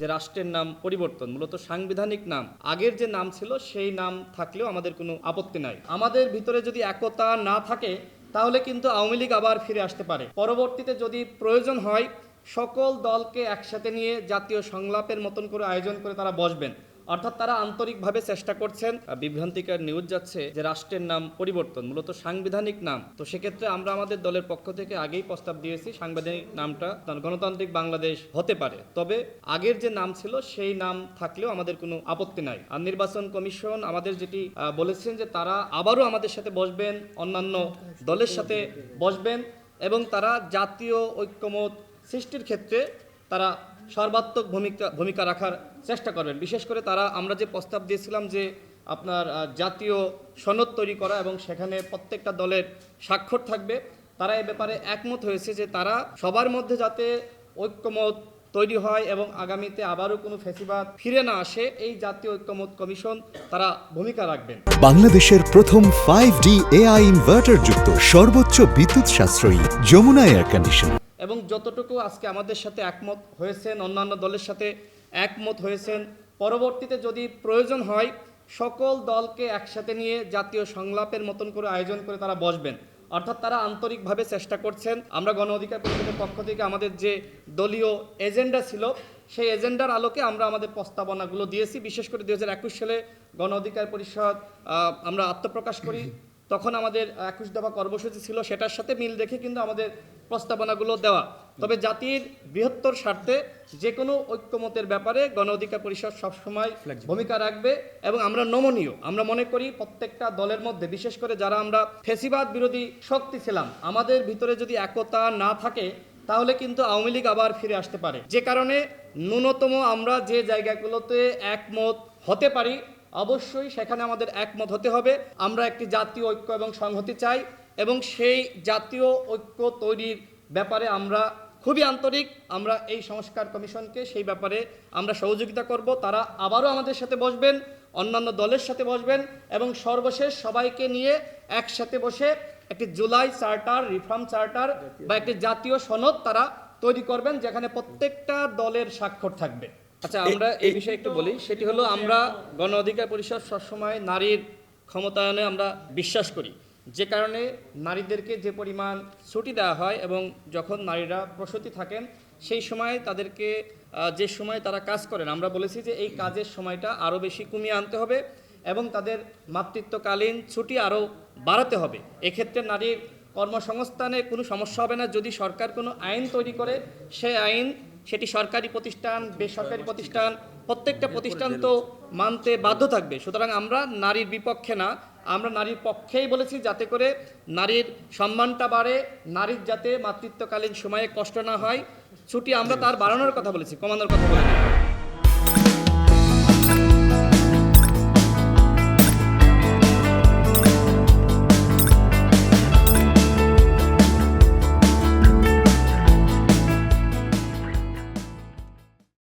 যে রাষ্ট্রের নাম পরিবর্তন মূলত সাংবিধানিক নাম, আগের যে নাম ছিল সেই নাম থাকলেও আমাদের কোনো আপত্তি নাই। আমাদের ভিতরে যদি একতা না থাকে তাহলে কিন্তু আওয়ামী লীগ আবার ফিরে আসতে পারে। পরবর্তীতে যদি প্রয়োজন হয় সকল দলকে একসাথে নিয়ে জাতীয় সংলাপের মতন করে আয়োজন করে তারা বসবেন। অর্থাৎ তারা আন্তরিকভাবে চেষ্টা করছেন। বিভ্রান্তিকর নিউজ যাচ্ছে যে রাষ্ট্রের নাম পরিবর্তন মূলত সাংবিধানিক নাম। তো সেক্ষেত্রে আমরা আমাদের দলের পক্ষ থেকে আগেই প্রস্তাব দিয়েছি সাংবিধানিক নামটা গণতান্ত্রিক বাংলাদেশ হতে পারে, তবে আগের যে নাম ছিল সেই নাম থাকলেও আমাদের কোনো আপত্তি নাই। আর নির্বাচন কমিশন আমাদের যেটি বলেছেন যে তারা আবারও আমাদের সাথে বসবেন, অন্যান্য দলের সাথে বসবেন এবং তারা জাতীয় ঐক্যমত সৃষ্টির ক্ষেত্রে তারা সর্বাত্মক ভূমিকা রাখার চেষ্টা করবেন। বিশেষ করে তারা আমরা যে প্রস্তাব দিয়েছিলাম যে আপনার জাতীয় সনদ তৈরি করা এবং সেখানে প্রত্যেকটা দলের স্বাক্ষর থাকবে, তারা এ ব্যাপারে একমত হয়েছে যে তারা সবার মধ্যে যাতে ঐক্যমত তৈরি হয় এবং আগামীতে আবারও কোনো ফ্যাসিবাদ ফিরে না আসে, এই জাতীয় ঐক্যমত কমিশন তারা ভূমিকা রাখবেন। বাংলাদেশের প্রথম 5D AI ইনভার্টার যুক্ত সর্বোচ্চ বিদ্যুৎ সাশ্রয়ী যমুনা এয়ার কন্ডিশনার। এবং যতটুকু আজকে আমাদের সাথে একমত হয়েছেন, অন্যান্য দলের সাথে একমত হয়েছেন, পরবর্তীতে যদি প্রয়োজন হয় সকল দলকে একসাথে নিয়ে জাতীয় সংলাপের মতন করে আয়োজন করে তারা বসবেন। অর্থাৎ তারা আন্তরিকভাবে চেষ্টা করছেন। আমরা গণ অধিকার পরিষদের পক্ষ থেকে আমাদের যে দলীয় এজেন্ডা ছিল সেই এজেন্ডার আলোকে আমরা আমাদের প্রস্তাবনাগুলো দিয়েছি। বিশেষ করে 2021 সালে গণ অধিকার পরিষদ আমরা আত্মপ্রকাশ করি, তখন আমাদের 21 দফা কর্মসূচি ছিল, সেটার সাথে মিল রেখে কিন্তু আমাদের প্রস্তাবনাগুলো দেওয়া। তবে জাতির বৃহত্তর স্বার্থে যে কোনো ঐক্যমতের ব্যাপারে গণ অধিকার পরিষদ সবসময় ভূমিকা রাখবে এবং আমরা নমনীয়। আমরা মনে করি প্রত্যেকটা দলের মধ্যে, বিশেষ করে যারা আমরা ফ্যাসিবাদ বিরোধী শক্তি ছিলাম, আমাদের ভিতরে যদি একতা না থাকে তাহলে কিন্তু আওয়ামী লীগ আবার ফিরে আসতে পারে। যে কারণে ন্যূনতম আমরা যে জায়গাগুলোতে একমত হতে পারি অবশ্যই সেখানে আমাদের একমত হতে হবে। আমরা একটি জাতীয় ঐক্য এবং সংহতি চাই এবং সেই জাতীয় ঐক্য তৈরির ব্যাপারে আমরা খুবই আন্তরিক। আমরা এই সংস্কার কমিশনকে সেই ব্যাপারে আমরা সহযোগিতা করব। তারা আবারও আমাদের সাথে বসবেন, অন্যান্য দলের সাথে বসবেন এবং সর্বশেষ সবাইকে নিয়ে একসাথে বসে একটি জুলাই চার্টার, রিফর্ম চার্টার বা একটি জাতীয় সনদ তারা তৈরি করবেন যেখানে প্রত্যেকটা দলের স্বাক্ষর থাকবে। আচ্ছা, আমরা এই বিষয়ে একটু বলি। সেটি হলো, আমরা গণ অধিকার পরিষদ সবসময় নারীর ক্ষমতায়নে আমরা বিশ্বাস করি, যে কারণে নারীদেরকে যে পরিমাণ ছুটি দেওয়া হয় এবং যখন নারীরা প্রসূতি থাকেন সেই সময় তাদেরকে যে সময় তারা কাজ করেন, আমরা বলেছি যে এই কাজের সময়টা আরও বেশি কমিয়ে আনতে হবে এবং তাদের মাতৃত্বকালীন ছুটি আরও বাড়াতে হবে। এক্ষেত্রে নারীর কর্মসংস্থানে কোনো সমস্যা হবে না যদি সরকার কোনো আইন তৈরি করে। সেই আইন, সেটি সরকারি প্রতিষ্ঠান, বেসরকারি প্রতিষ্ঠান, প্রত্যেকটা প্রতিষ্ঠান তো মানতে বাধ্য থাকবে। সুতরাং আমরা নারীর বিপক্ষে না, আমরা নারীর পক্ষেই বলেছি, যাতে করে নারীর সম্মানটা বাড়ে, নারীর যাতে মাতৃত্বকালীন সময়ে কষ্ট না হয়। ছুটি আমরা তার বাড়ানোর কথা বলেছি, কমানোর কথা বলিনি।